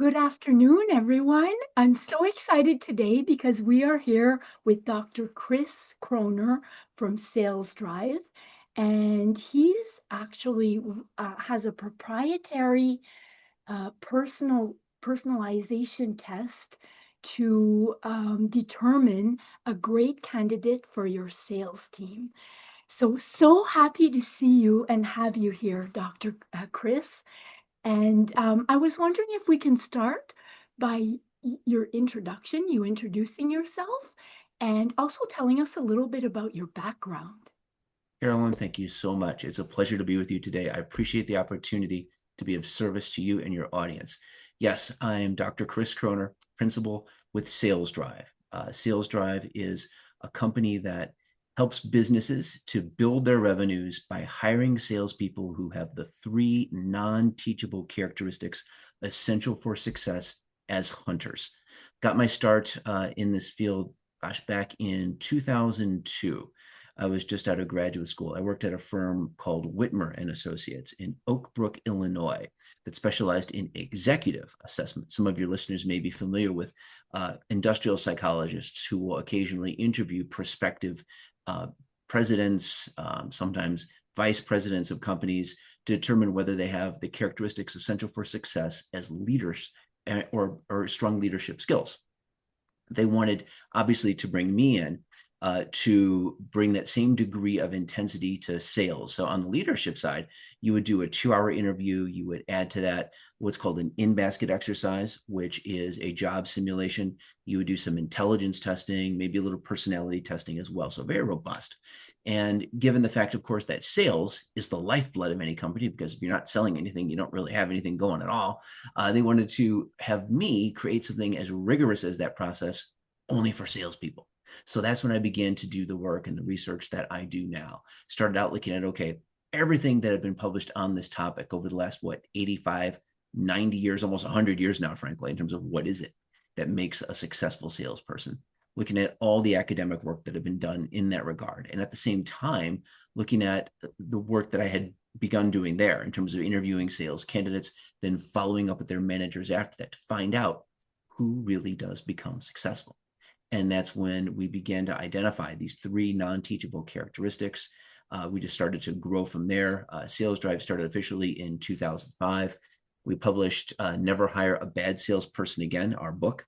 Good afternoon, everyone. I'm so excited today because we are here with Dr. Chris Croner from Sales Drive, and he's actually has a proprietary personalization test to determine a great candidate for your sales team. So happy to see you and have you here, Dr. Chris. And I was wondering if we can start by your introduction, you introducing yourself, and also telling us a little bit about your background. Carolyn, thank you so much. It's a pleasure to be with you today. I appreciate the opportunity to be of service to you and your audience. Yes, I am Dr. Chris Croner, principal with Sales Drive. Sales Drive is a company that helps businesses to build their revenues by hiring salespeople who have the three non-teachable characteristics essential for success as hunters. Got my start in this field, back in 2002. I was just out of graduate school. I worked at a firm called Whitmer and Associates in Oak Brook, Illinois, that specialized in executive assessment. Some of your listeners may be familiar with industrial psychologists who will occasionally interview prospective presidents, sometimes vice presidents of companies, to determine whether they have the characteristics essential for success as leaders or strong leadership skills. They wanted, obviously, to bring me in to bring that same degree of intensity to sales. So on the leadership side, you would do a 2-hour interview. You would add to that what's called an in-basket exercise, which is a job simulation. You would do some intelligence testing, maybe a little personality testing as well. So very robust. And given the fact, of course, that sales is the lifeblood of any company, because if you're not selling anything, you don't really have anything going at all. They wanted to have me create something as rigorous as that process, only for salespeople. So that's when I began to do the work and the research that I do now. Started out looking at, okay, everything that had been published on this topic over the last, 85, 90 years, almost 100 years now, frankly, in terms of what is it that makes a successful salesperson. Looking at all the academic work that had been done in that regard. And at the same time, looking at the work that I had begun doing there in terms of interviewing sales candidates, then following up with their managers after that to find out who really does become successful. And that's when we began to identify these three non-teachable characteristics. We just started to grow from there. Sales Drive started officially in 2005. We published Never Hire a Bad Salesperson Again, our book,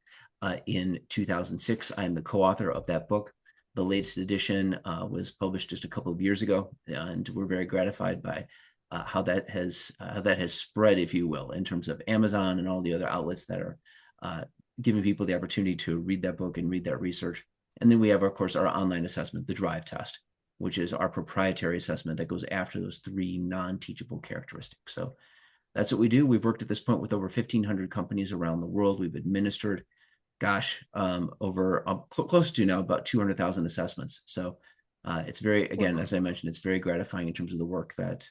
in 2006. I'm the co-author of that book. The latest edition was published just a couple of years ago, and we're very gratified by how that has spread, if you will, in terms of Amazon and all the other outlets that are giving people the opportunity to read that book and read that research. And then we have, of course, our online assessment, the Drive test, which is our proprietary assessment that goes after those three non-teachable characteristics. So that's what we do. We've worked at this point with over 1,500 companies around the world. We've administered, over close to now about 200,000 assessments. So it's very, again, as I mentioned, it's very gratifying in terms of the work that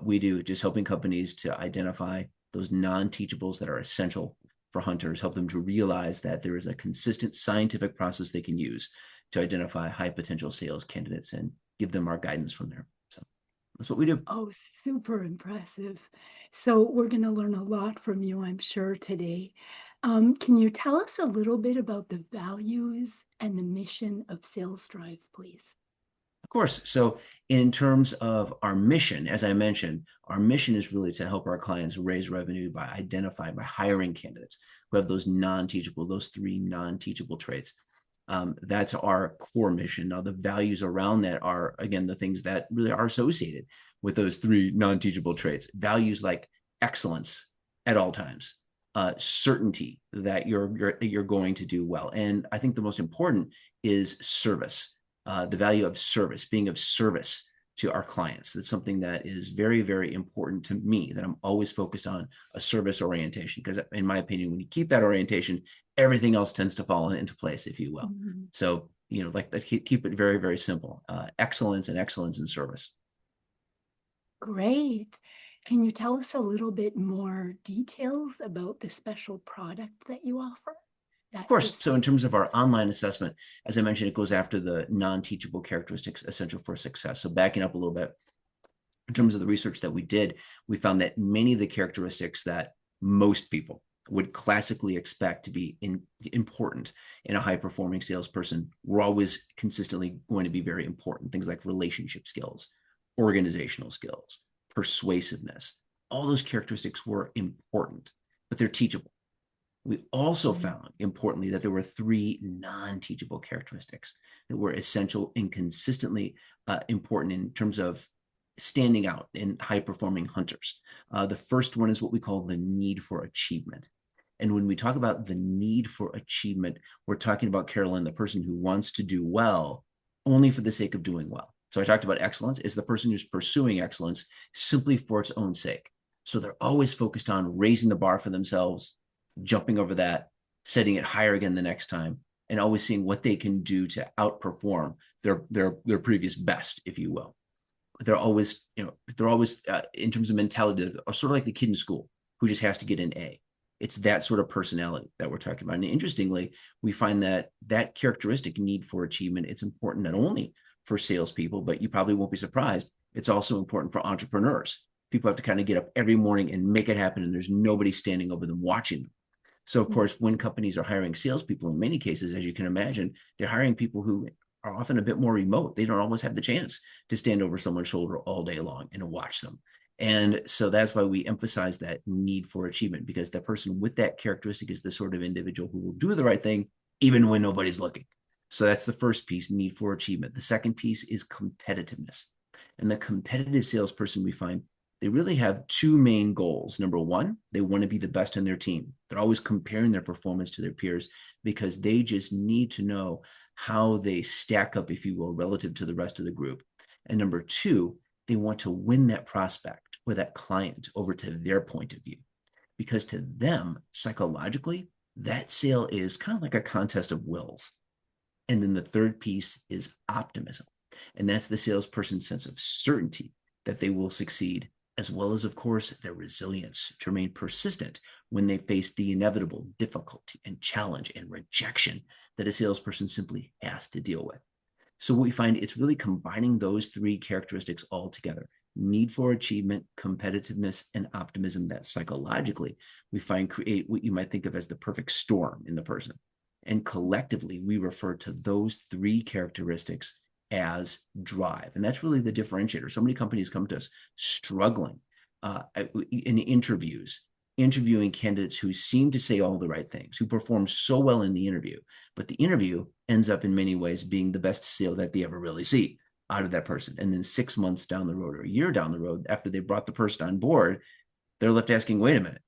we do, just helping companies to identify those non-teachables that are essential for hunters, help them to realize that there is a consistent scientific process they can use to identify high potential sales candidates and give them our guidance from there. So that's what we do. Oh, super impressive. So we're going to learn a lot from you, I'm sure, today. Can you tell us a little bit about the values and the mission of Sales Drive, please? Of course. So in terms of our mission, as I mentioned, our mission is really to help our clients raise revenue by hiring candidates who have those those three non-teachable traits. That's our core mission. Now, the values around that are, again, the things that really are associated with those three non-teachable traits. Values like excellence at all times, certainty that you're going to do well. And I think the most important is service. The value of service, being of service to our clients. That's something that is very, very important to me, that I'm always focused on a service orientation, because in my opinion, when you keep that orientation, everything else tends to fall into place, if you will. Mm-hmm. So, like keep it very, very simple. Excellence in service. Great. Can you tell us a little bit more details about the special product that you offer? Of That course. this. So in terms of our online assessment, as I mentioned, it goes after the non-teachable characteristics essential for success. So backing up a little bit, in terms of the research that we did, we found that many of the characteristics that most people would classically expect to be important in a high-performing salesperson were always consistently going to be very important. Things like relationship skills, organizational skills, persuasiveness. All those characteristics were important, but they're teachable. We also found, importantly, that there were three non-teachable characteristics that were essential and consistently important in terms of standing out in high-performing hunters. The first one is what we call the need for achievement. And when we talk about the need for achievement, we're talking about, Carolyn, the person who wants to do well only for the sake of doing well. So I talked about excellence. It's the person who's pursuing excellence simply for its own sake. So they're always focused on raising the bar for themselves, jumping over that, setting it higher again the next time, and always seeing what they can do to outperform their previous best, if you will. They're always, in terms of mentality, they're sort of like the kid in school who just has to get an A. It's that sort of personality that we're talking about. And interestingly, we find that that characteristic, need for achievement, it's important not only for salespeople, but you probably won't be surprised, it's also important for entrepreneurs. People have to kind of get up every morning and make it happen, and there's nobody standing over them watching them. So, of course, when companies are hiring salespeople, in many cases, as you can imagine, they're hiring people who are often a bit more remote. They don't always have the chance to stand over someone's shoulder all day long and watch them. And so that's why we emphasize that need for achievement, because the person with that characteristic is the sort of individual who will do the right thing even when nobody's looking. So that's the first piece, need for achievement. The second piece is competitiveness. And the competitive salesperson, we find, they really have two main goals. Number one, they want to be the best in their team. They're always comparing their performance to their peers because they just need to know how they stack up, if you will, relative to the rest of the group. And number two, they want to win that prospect or that client over to their point of view, because to them, psychologically, that sale is kind of like a contest of wills. And then the third piece is optimism. And that's the salesperson's sense of certainty that they will succeed, as well as, of course, their resilience to remain persistent when they face the inevitable difficulty and challenge and rejection that a salesperson simply has to deal with. So what we find, it's really combining those three characteristics all together: need for achievement, competitiveness, and optimism, that psychologically we find create what you might think of as the perfect storm in the person. And collectively, we refer to those three characteristics as drive. And that's really the differentiator. So many companies come to us struggling in interviews, interviewing candidates who seem to say all the right things, who perform so well in the interview, but the interview ends up in many ways being the best sale that they ever really see out of that person. And then 6 months down the road or a year down the road, after they brought the person on board, they're left asking, wait a minute,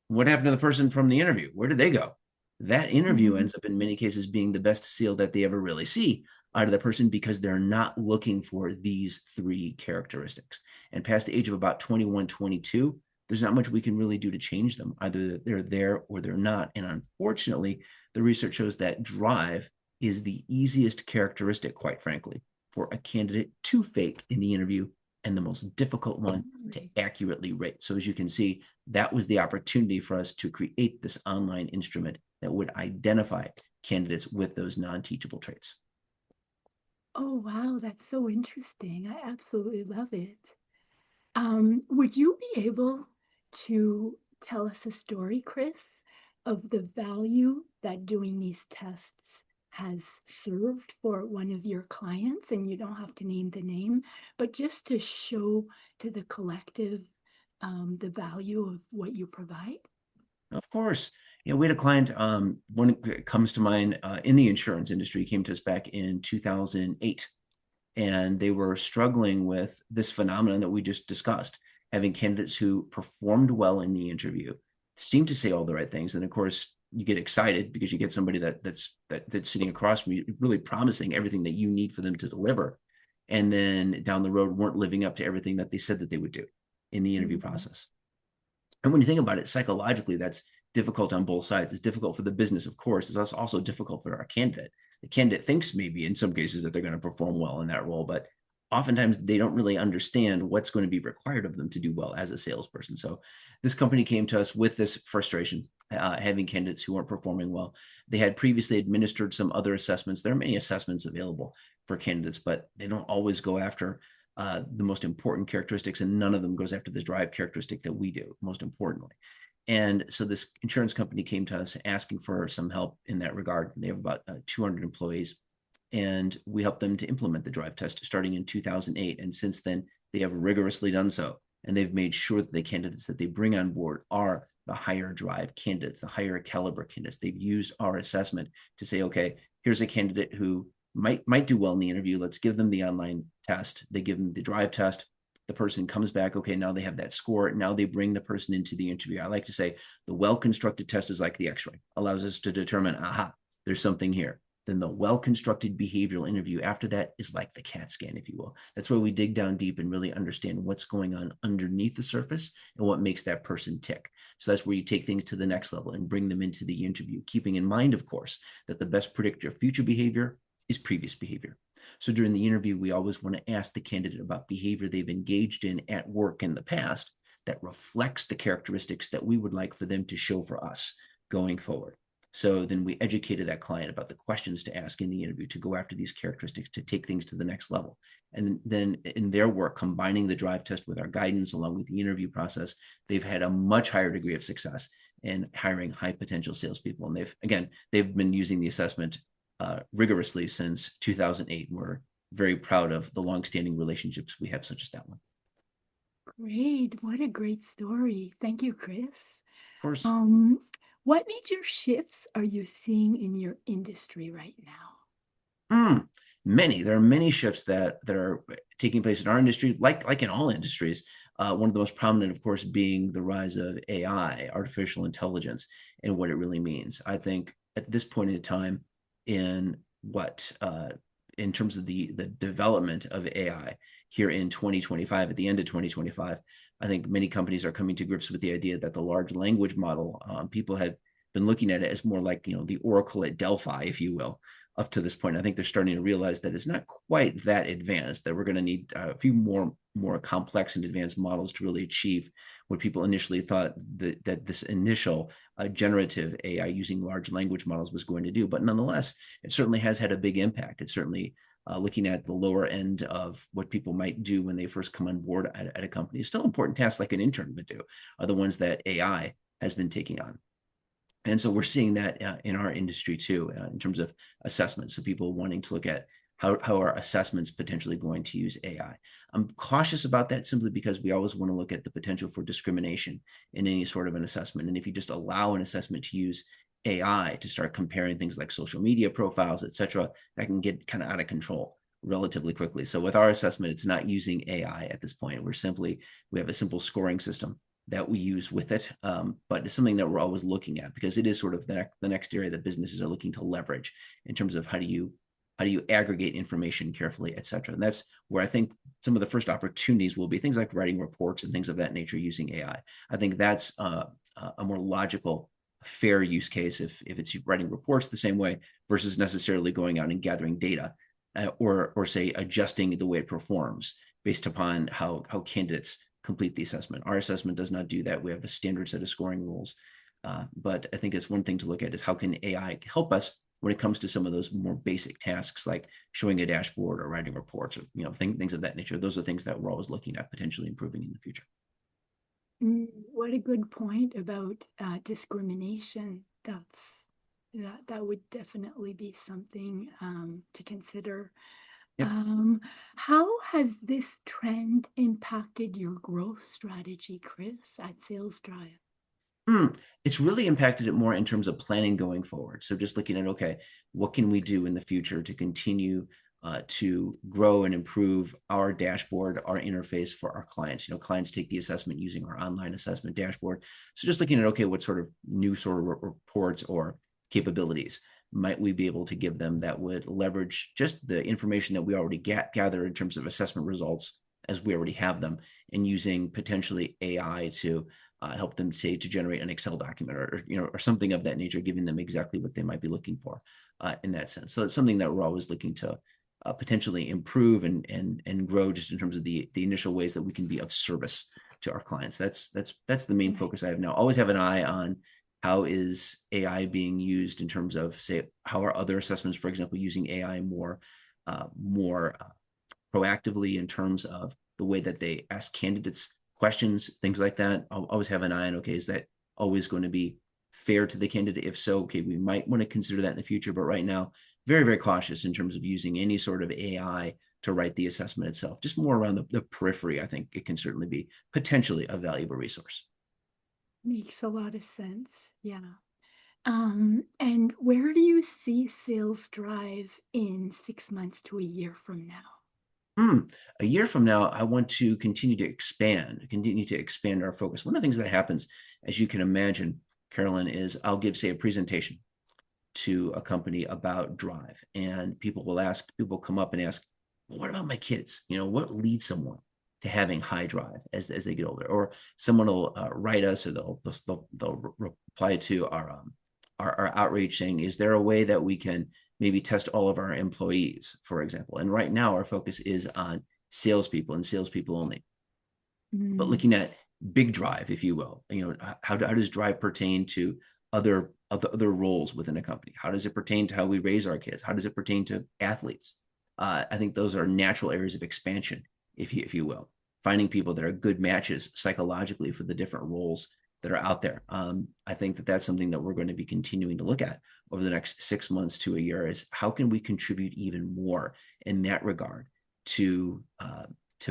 what happened to the person from the interview? Where did they go? That interview ends up in many cases being the best sale that they ever really see out of the person, because they're not looking for these three characteristics. And past the age of about 21, 22, there's not much we can really do to change them. Either they're there or they're not. And unfortunately, the research shows that drive is the easiest characteristic, quite frankly, for a candidate to fake in the interview, and the most difficult one to accurately rate. So as you can see, that was the opportunity for us to create this online instrument that would identify candidates with those non-teachable traits. Oh, wow, that's so interesting. I absolutely love it. Would you be able to tell us a story, Chris, of the value that doing these tests has served for one of your clients? And you don't have to name the name, but just to show to the collective the value of what you provide. Of course. We had a client, one comes to mind in the insurance industry, came to us back in 2008, and they were struggling with this phenomenon that we just discussed, having candidates who performed well in the interview, seemed to say all the right things. And of course, you get excited because you get somebody that's sitting across from you, really promising everything that you need for them to deliver. And then down the road, weren't living up to everything that they said that they would do in the interview process. And when you think about it, psychologically, that's difficult on both sides. It's difficult for the business, of course. It's also difficult for our candidate. The candidate thinks maybe in some cases that they're going to perform well in that role, but oftentimes they don't really understand what's going to be required of them to do well as a salesperson. So this company came to us with this frustration, having candidates who weren't performing well. They had previously administered some other assessments. There are many assessments available for candidates, but they don't always go after the most important characteristics, and none of them goes after the drive characteristic that we do, most importantly. And so this insurance company came to us asking for some help in that regard. They have about 200 employees, and we helped them to implement the drive test starting in 2008. And since then, they have rigorously done so. And they've made sure that the candidates that they bring on board are the higher drive candidates, the higher caliber candidates. They've used our assessment to say, okay, here's a candidate who might do well in the interview. Let's give them the online test. They give them the drive test. The person comes back, okay, now they have that score. Now they bring the person into the interview. I like to say the well-constructed test is like the x-ray, allows us to determine, aha, there's something here. Then the well-constructed behavioral interview after that is like the CAT scan, if you will. That's where we dig down deep and really understand what's going on underneath the surface and what makes that person tick. So that's where you take things to the next level and bring them into the interview, keeping in mind, of course, that the best predictor of future behavior is previous behavior. So during the interview, we always want to ask the candidate about behavior they've engaged in at work in the past that reflects the characteristics that we would like for them to show for us going forward. So then we educated that client about the questions to ask in the interview to go after these characteristics, to take things to the next level. And then in their work, combining the drive test with our guidance along with the interview process, they've had a much higher degree of success in hiring high potential salespeople. And they've been using the assessment rigorously since 2008. We're very proud of the longstanding relationships we have, such as that one. Great. What a great story. Thank you, Chris. Of course. Um, what major shifts are you seeing in your industry right now? Many. There are many shifts that are taking place in our industry, like in all industries. One of the most prominent, of course, being the rise of AI, artificial intelligence, and what it really means. I think at this point in time, in what in terms of the development of AI here in 2025, at the end of 2025, I think many companies are coming to grips with the idea that the large language model, people have been looking at it as more like, the Oracle at Delphi, if you will, up to this point. I think they're starting to realize that it's not quite that advanced, that we're going to need a few more complex and advanced models to really achieve what people initially thought that this initial generative AI using large language models was going to do. But nonetheless, it certainly has had a big impact. It's certainly looking at the lower end of what people might do when they first come on board at a company. Still important tasks like an intern would do are the ones that AI has been taking on. And so we're seeing that in our industry too, in terms of assessments. So people wanting to look at how are assessments potentially going to use AI. I'm cautious about that simply because we always want to look at the potential for discrimination in any sort of an assessment. And if you just allow an assessment to use AI to start comparing things like social media profiles, et cetera, that can get kind of out of control relatively quickly. So with our assessment, it's not using AI at this point. We have a simple scoring system that we use with it. But it's something that we're always looking at because it is sort of the next area that businesses are looking to leverage in terms of how do you aggregate information carefully, et cetera. And that's where I think some of the first opportunities will be things like writing reports and things of that nature using AI. I think that's a more logical, fair use case if it's writing reports the same way versus necessarily going out and gathering data or say adjusting the way it performs based upon how candidates complete the assessment. Our assessment does not do that. We have a standard set of scoring rules. But I think it's one thing to look at is how can AI help us when it comes to some of those more basic tasks like showing a dashboard or writing reports or things of that nature. Those are things that we're always looking at potentially improving in the future. What a good point about discrimination. That would definitely be something to consider. Yep. How has this trend impacted your growth strategy, Chris, at Sales Drive? It's really impacted it more in terms of planning going forward. So just looking at, okay, what can we do in the future to continue to grow and improve our dashboard, our interface for our clients? Clients take the assessment using our online assessment dashboard. So just looking at, okay, what sort of new sort of reports or capabilities might we be able to give them that would leverage just the information that we already gather in terms of assessment results as we already have them, and using potentially AI to help them say to generate an Excel document or something of that nature, giving them exactly what they might be looking for in that sense. So it's something that we're always looking to potentially improve and grow just in terms of the initial ways that we can be of service to our clients. That's the main focus I have now. Always have an eye on how is AI being used in terms of, say, how are other assessments, for example, using AI more proactively in terms of the way that they ask candidates questions, things like that. I'll always have an eye on, okay, is that always going to be fair to the candidate? If so, okay, we might want to consider that in the future. But right now, very, very cautious in terms of using any sort of AI to write the assessment itself. Just more around the periphery, I think it can certainly be potentially a valuable resource. Makes a lot of sense. Yeah. And where do you see Sales Drive in 6 months to a year from now? Hmm. A year from now, I want to continue to expand our focus. One of the things that happens, as you can imagine, Carolyn, is I'll give, say, a presentation to a company about drive, and people come up and ask, well, what about my kids? What leads someone to having high drive as they get older? Or someone will write us, or they'll reply to our outreach saying, is there a way that we can maybe test all of our employees, for example? And right now our focus is on salespeople and salespeople only. But Mm, looking at big drive, if you will, how does drive pertain to other roles within a company? How does it pertain to how we raise our kids? How does it pertain to athletes? I think those are natural areas of expansion, if you will, finding people that are good matches psychologically for the different roles that are out there. I think that that's something that we're going to be continuing to look at over the next 6 months to a year, is how can we contribute even more in that regard to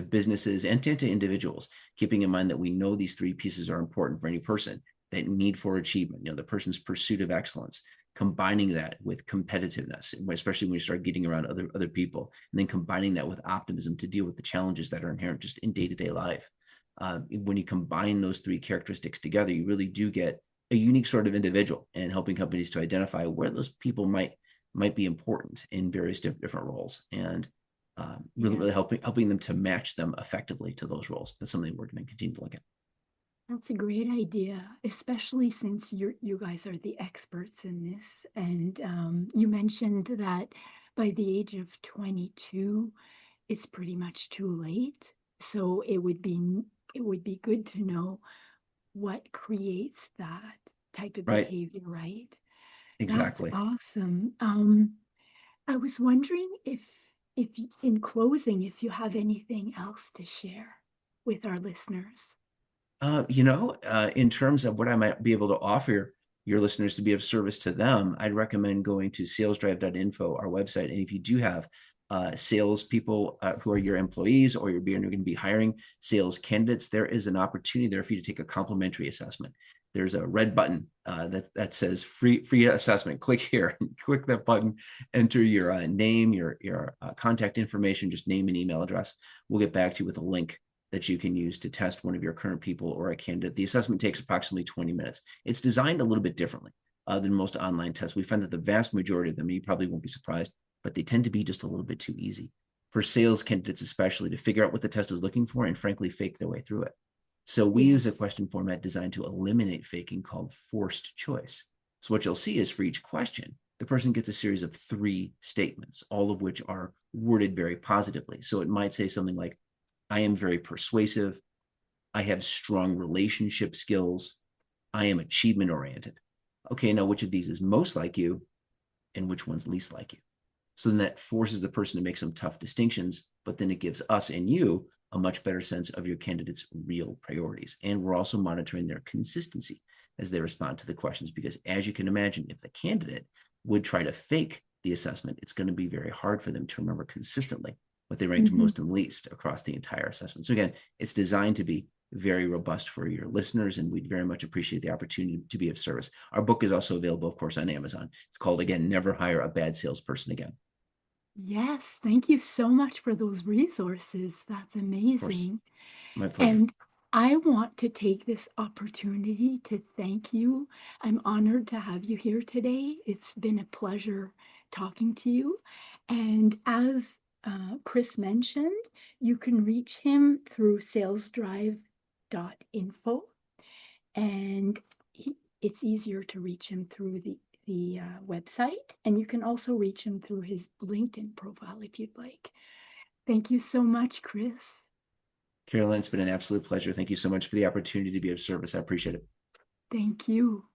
businesses and to individuals, keeping in mind that we know these three pieces are important for any person: that need for achievement, the person's pursuit of excellence, combining that with competitiveness, especially when you start getting around other people, and then combining that with optimism to deal with the challenges that are inherent just in day-to-day life. When you combine those three characteristics together, you really do get a unique sort of individual, and helping companies to identify where those people might be important in various different roles, and really, yes, really helping them to match them effectively to those roles. That's something we're going to continue to look at. that's a great idea, especially since you guys are the experts in this. And you mentioned that by the age of 22, it's pretty much too late. So it would be good to know what creates that type of Right. behavior, right? That's Exactly. awesome. I was wondering if in closing, if you have anything else to share with our listeners. In terms of what I might be able to offer your listeners to be of service to them, I'd recommend going to salesdrive.info, our website. And if you do have salespeople who are your employees, or you're going to be hiring sales candidates, there is an opportunity there for you to take a complimentary assessment. There's a red button that says free assessment. Click here, click that button, enter your name, your contact information, just name and email address. We'll get back to you with a link that you can use to test one of your current people or a candidate. The assessment takes approximately 20 minutes. It's designed a little bit differently than most online tests. We find that the vast majority of them, you probably won't be surprised, but they tend to be just a little bit too easy for sales candidates, especially, to figure out what the test is looking for and frankly fake their way through it. So we Yes. use a question format designed to eliminate faking called forced choice. So what you'll see is, for each question, the person gets a series of 3 statements, all of which are worded very positively. So it might say something like, I am very persuasive. I have strong relationship skills. I am achievement oriented. Okay, now which of these is most like you and which one's least like you? So then that forces the person to make some tough distinctions, but then it gives us and you a much better sense of your candidate's real priorities. And we're also monitoring their consistency as they respond to the questions, because as you can imagine, if the candidate would try to fake the assessment, it's going to be very hard for them to remember consistently what they ranked Mhm. most and least across the entire assessment. So again, it's designed to be very robust for your listeners, and we'd very much appreciate the opportunity to be of service. Our book is also available, of course, on Amazon. It's called, again, Never Hire a Bad Salesperson Again. Yes, thank you so much for those resources. That's Of course, amazing. my pleasure. And I want to take this opportunity to thank you. I'm honored to have you here today. It's been a pleasure talking to you. And as Chris mentioned, you can reach him through salesdrive.info, and it's easier to reach him through the website. And you can also reach him through his LinkedIn profile if you'd like. Thank you so much, Chris. Carolyn, it's been an absolute pleasure. Thank you so much for the opportunity to be of service. I appreciate it. Thank you.